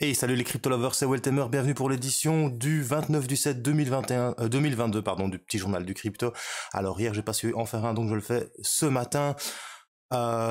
Hey, salut les crypto lovers, c'est Weltemer, bienvenue pour l'édition du 29 du 7 2021, 2022, pardon, du petit journal du crypto. Alors hier j'ai pas su en faire un, donc je le fais ce matin.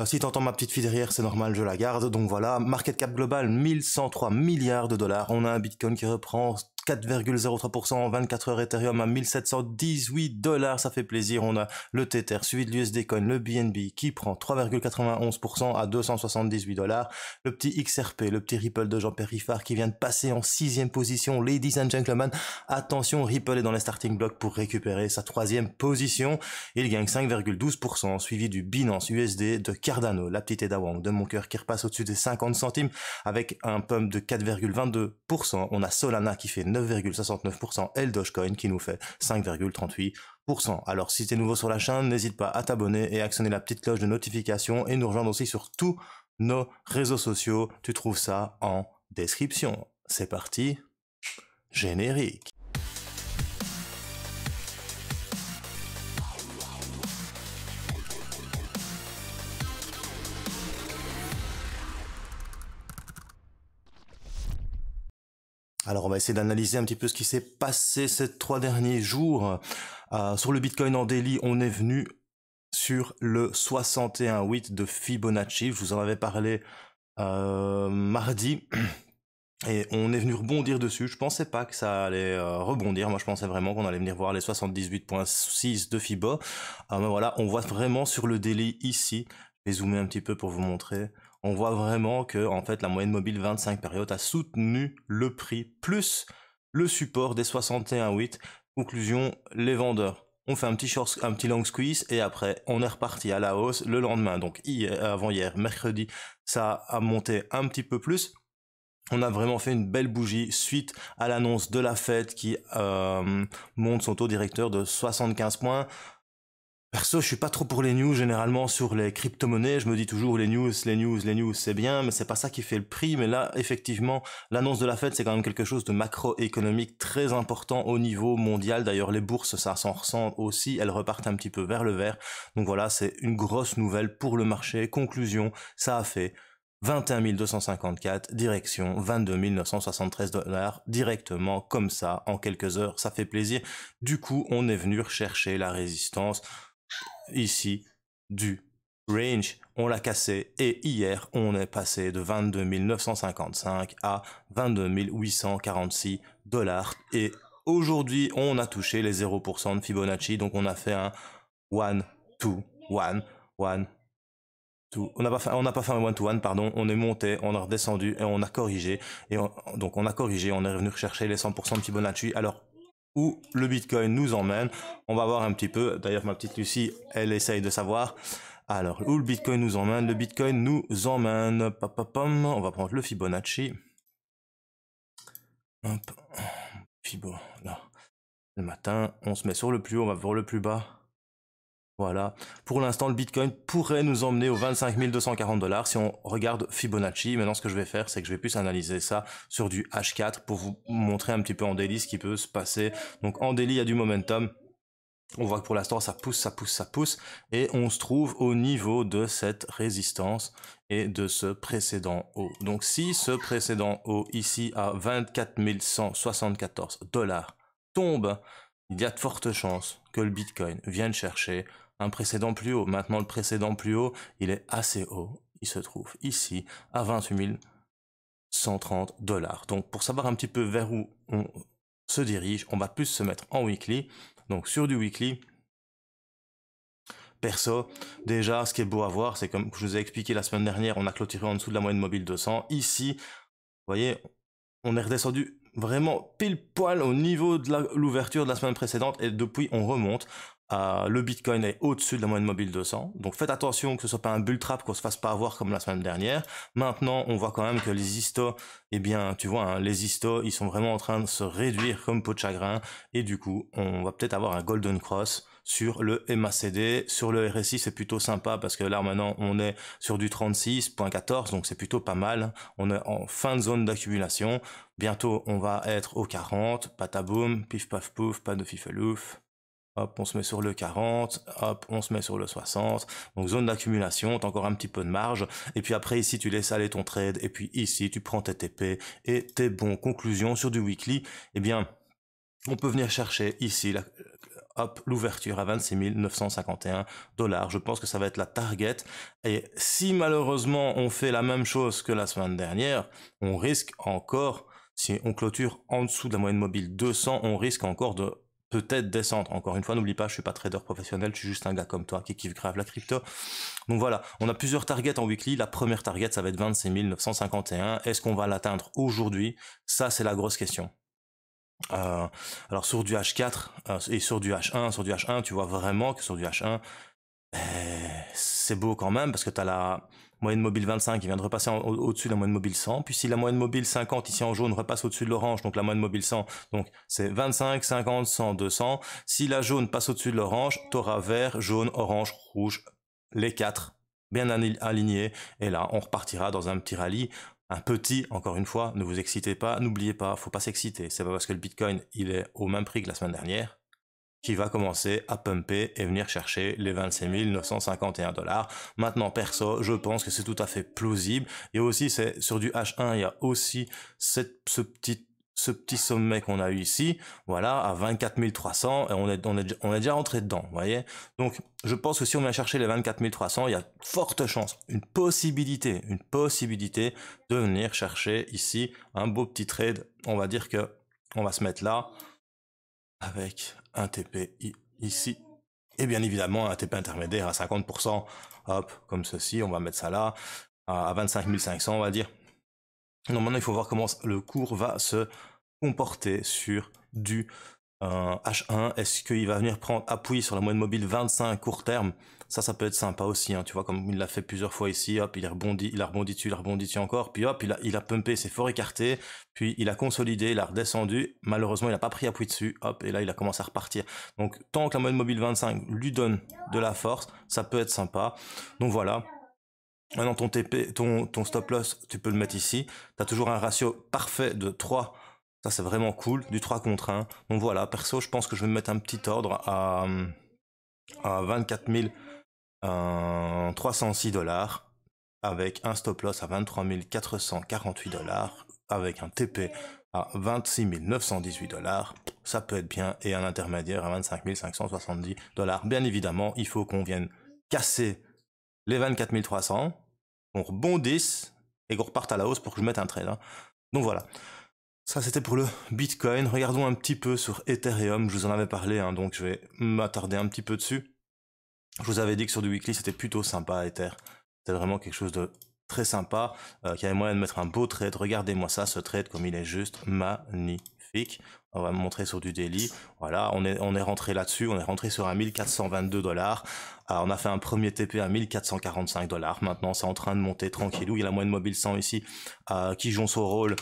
Si t'entends ma petite fille derrière, c'est normal, je la garde. Donc voilà, market cap global 1103 milliards de dollars. On a un Bitcoin qui reprend 4,03% en 24 heures, Ethereum à 1718 dollars, ça fait plaisir. On a le Tether suivi de l'USD Coin, le BNB qui prend 3,91% à 278 dollars. Le petit XRP, le petit Ripple de Jean-Pierre Riffard qui vient de passer en 6e position. Ladies and gentlemen, attention, Ripple est dans les starting blocks pour récupérer sa 3e position. Il gagne 5,12%, suivi du Binance USD de Cardano, la petite Eda Wong de mon cœur qui repasse au-dessus des 50 centimes avec un pump de 4,22%. On a Solana qui fait 9,69% et le Dogecoin qui nous fait 5,38%. Alors si t'es nouveau sur la chaîne, n'hésite pas à t'abonner et actionner la petite cloche de notification et nous rejoindre aussi sur tous nos réseaux sociaux. Tu trouves ça en description. C'est parti, générique. Alors on va essayer d'analyser un petit peu ce qui s'est passé ces 3 derniers jours. Sur le Bitcoin en daily, on est venu sur le 61,8 de Fibonacci. Je vous en avais parlé mardi. Et on est venu rebondir dessus. Je pensais pas que ça allait rebondir. Moi, je pensais vraiment qu'on allait venir voir les 78,6 de Fibo. Mais voilà, on voit vraiment sur le daily ici. Je vais zoomer un petit peu pour vous montrer. On voit vraiment que en fait la moyenne mobile 25 périodes a soutenu le prix plus le support des 61,8. Conclusion, les vendeurs on fait un petit long squeeze et après on est reparti à la hausse le lendemain. Donc avant-hier, mercredi, ça a monté un petit peu plus. On a vraiment fait une belle bougie suite à l'annonce de la Fed qui monte son taux directeur de 75 points. Perso, je suis pas trop pour les news généralement sur les crypto-monnaies. Je me dis toujours les news, c'est bien, mais c'est pas ça qui fait le prix. Mais là, effectivement, l'annonce de la Fed, c'est quand même quelque chose de macroéconomique très important au niveau mondial. D'ailleurs, les bourses, ça s'en ressent aussi. Elles repartent un petit peu vers le vert. Donc voilà, c'est une grosse nouvelle pour le marché. Conclusion, ça a fait 21 254, direction 22 973 dollars, directement comme ça, en quelques heures, ça fait plaisir. Du coup, on est venu rechercher la résistance ici du range, on l'a cassé et hier on est passé de 22 955 à 22 846 dollars et aujourd'hui on a touché les 0% de Fibonacci, donc on a fait un 1, 2, 1, 1, 2. On n'a pas fait un 1 to 1, pardon, on est monté, on a redescendu et on a corrigé donc on a corrigé, on est revenu chercher les 100% de Fibonacci. Alors où le Bitcoin nous emmène. On va voir un petit peu. D'ailleurs, ma petite Lucie, elle essaye de savoir. Alors, où le Bitcoin nous emmène? Le Bitcoin nous emmène. On va prendre le Fibonacci. Hop. Fibo. Là. Le matin, on se met sur le plus haut, on va voir le plus bas. Voilà. Pour l'instant, le Bitcoin pourrait nous emmener aux 25 240 dollars si on regarde Fibonacci. Maintenant, ce que je vais faire, c'est que je vais plus analyser ça sur du H4 pour vous montrer un petit peu en daily ce qui peut se passer. Donc, en daily, il y a du momentum. On voit que pour l'instant, ça pousse, ça pousse, ça pousse. Et on se trouve au niveau de cette résistance et de ce précédent haut. Donc, si ce précédent haut ici à 24 174 dollars tombe, il y a de fortes chances que le Bitcoin vienne chercher un précédent plus haut. Maintenant, le précédent plus haut, il est assez haut. Il se trouve ici à 28 130 dollars. Donc, pour savoir un petit peu vers où on se dirige, on va plus se mettre en weekly. Donc, sur du weekly, perso, déjà, ce qui est beau à voir, c'est comme je vous ai expliqué la semaine dernière, on a clôturé en dessous de la moyenne mobile 200. Ici, vous voyez, on est redescendu vraiment pile poil au niveau de l'ouverture de la semaine précédente et depuis on remonte. Le Bitcoin est au-dessus de la moyenne mobile 200. Donc faites attention que ce soit pas un bull trap, qu'on se fasse pas avoir comme la semaine dernière. Maintenant, on voit quand même que les histos, eh bien, tu vois, hein, les histos, ils sont vraiment en train de se réduire comme peau de chagrin. Et du coup, on va peut-être avoir un golden cross sur le MACD. Sur le RSI, c'est plutôt sympa parce que là, maintenant, on est sur du 36.14, donc c'est plutôt pas mal. On est en fin de zone d'accumulation. Bientôt, on va être au 40, pataboum, pif paf pouf, pas de fifelouf. Hop, on se met sur le 40, hop, on se met sur le 60. Donc zone d'accumulation, t'as encore un petit peu de marge. Et puis après ici, tu laisses aller ton trade. Et puis ici, tu prends tes TP et t'es bon. Conclusion sur du weekly, eh bien, on peut venir chercher ici hop, l'ouverture à 26 951 $. Je pense que ça va être la target. Et si malheureusement on fait la même chose que la semaine dernière, on risque encore, si on clôture en dessous de la moyenne mobile 200, on risque encore de peut-être descendre. Encore une fois, n'oublie pas, je suis pas trader professionnel, je suis juste un gars comme toi qui kiffe grave la crypto. Donc voilà, on a plusieurs targets en weekly. La première target, ça va être 26 951. Est-ce qu'on va l'atteindre aujourd'hui? Ça, c'est la grosse question. Alors sur du H4 et sur du H1, tu vois vraiment que sur du H1, c'est beau quand même parce que tu as la moyenne mobile 25 qui vient de repasser au-dessus de la moyenne mobile 100. Puis si la moyenne mobile 50 ici en jaune repasse au-dessus de l'orange, donc la moyenne mobile 100, donc c'est 25, 50, 100, 200. Si la jaune passe au-dessus de l'orange, tu auras vert, jaune, orange, rouge, les quatre bien alignés. Et là, on repartira dans un petit rallye. Un petit, encore une fois, ne vous excitez pas, n'oubliez pas, faut pas s'exciter. C'est pas parce que le Bitcoin, il est au même prix que la semaine dernière, qui va commencer à pumper et venir chercher les 26 951 $. Maintenant, perso, je pense que c'est tout à fait plausible. Et aussi, c'est sur du H1, il y a aussi ce petit sommet qu'on a eu ici, voilà, à 24 300, et on est déjà rentré dedans, vous voyez. Donc, je pense que si on vient chercher les 24 300, il y a forte chance, une possibilité de venir chercher ici un beau petit trade. On va dire que on va se mettre là, avec un TP ici, et bien évidemment un TP intermédiaire à 50%, hop, comme ceci, on va mettre ça là, à 25 500 on va dire. Donc maintenant il faut voir comment le cours va se comporter sur du H1, est-ce qu'il va venir prendre appui sur la moyenne mobile 25 court terme? Ça peut être sympa aussi, hein, tu vois, comme il l'a fait plusieurs fois ici, hop, il a rebondi dessus encore, puis hop, il a pumpé, c'est fort écarté, puis il a consolidé, il a redescendu, malheureusement il n'a pas pris appui dessus, hop, et là il a commencé à repartir. Donc tant que la moyenne mobile 25 lui donne de la force, ça peut être sympa. Donc voilà. Maintenant ton TP, ton stop loss, tu peux le mettre ici. Tu as toujours un ratio parfait de 3. Ça c'est vraiment cool, du 3 contre 1. Donc voilà, perso, je pense que je vais me mettre un petit ordre à 24 306 $, avec un stop loss à 23 448 $, avec un TP à 26 918 $. Ça peut être bien, et un intermédiaire à 25 570 $. Bien évidemment, il faut qu'on vienne casser les 24 300, on rebondisse et qu'on reparte à la hausse pour que je mette un trade. Hein. Donc voilà. Ça c'était pour le Bitcoin. Regardons un petit peu sur Ethereum. Je vous en avais parlé, hein, donc je vais m'attarder un petit peu dessus. Je vous avais dit que sur du weekly c'était plutôt sympa Ether. C'était vraiment quelque chose de très sympa, qui avait moyen de mettre un beau trade. Regardez-moi ça, ce trade comme il est juste magnifique. On va me montrer sur du daily. Voilà, on est rentré là-dessus, on est rentré sur un 1422 $. On a fait un premier TP à 1445 $. Maintenant, c'est en train de monter tranquillou. Il y a la moyenne mobile 100 ici qui joue son rôle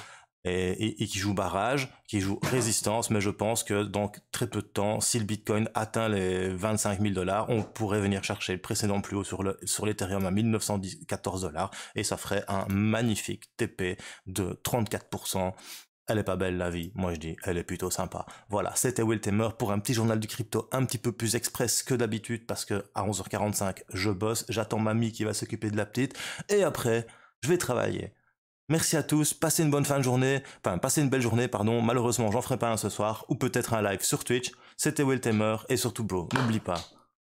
et qui joue barrage, qui joue résistance. Mais je pense que dans très peu de temps, si le Bitcoin atteint les 25 000 $, on pourrait venir chercher le précédent plus haut sur l'Ethereum à 1914 $. Et ça ferait un magnifique TP de 34%. Elle est pas belle la vie, moi je dis, elle est plutôt sympa. Voilà, c'était Will Tamer pour un petit journal du crypto un petit peu plus express que d'habitude parce que à 11h45 je bosse, j'attends mamie qui va s'occuper de la petite et après je vais travailler. Merci à tous, passez une bonne fin de journée, enfin passez une belle journée pardon, malheureusement j'en ferai pas un ce soir ou peut-être un live sur Twitch. C'était Will Tamer et surtout bro, n'oublie pas,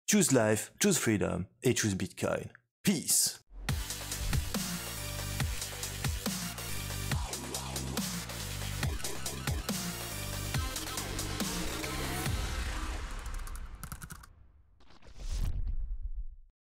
choose life, choose freedom et choose Bitcoin. Peace.